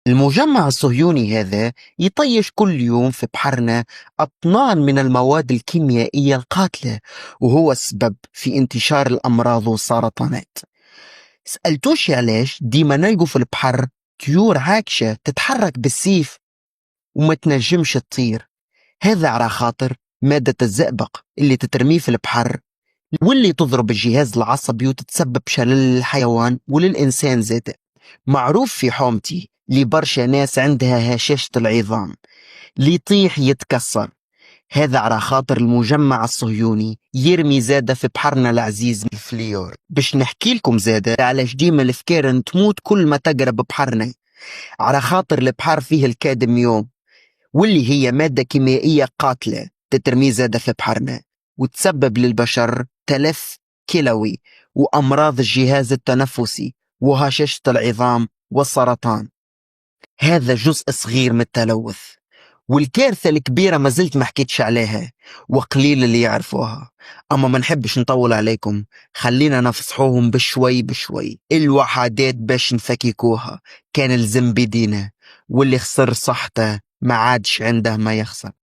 المجمع الصهيوني هذا يطيش كل يوم في بحرنا أطنان من المواد الكيميائية القاتلة، وهو السبب في انتشار الأمراض والسرطانات. سألتوش علاش ديما نلقوا في البحر طيور عاكشة تتحرك بالسيف وما تنجمش تطير؟ هذا على خاطر مادة الزئبق اللي تترميه في البحر، واللي تضرب الجهاز العصبي وتتسبب شلل للحيوان وللإنسان زاد. معروف في حومتي لبرشا ناس عندها هشاشة العظام، اللي يطيح يتكسر. هذا على خاطر المجمع الصهيوني يرمي زادة في بحرنا العزيز الفليور. باش نحكي لكم زادة علاش ديما الفكارن تموت كل ما تقرب بحرنا، على خاطر البحر فيه الكادميوم، واللي هي مادة كيميائية قاتلة تترمي زادة في بحرنا وتسبب للبشر تلف كلوي وأمراض الجهاز التنفسي وهشاشة العظام والسرطان. هذا جزء صغير من التلوث، والكارثة الكبيرة ما زلت ما حكيتش عليها وقليل اللي يعرفوها. أما ما نحبش نطول عليكم، خلينا نفصحوهم بشوي بشوي. الوحدات باش نفككوها كان الزم بدينا، واللي خسر صحته ما عادش عنده ما يخسر.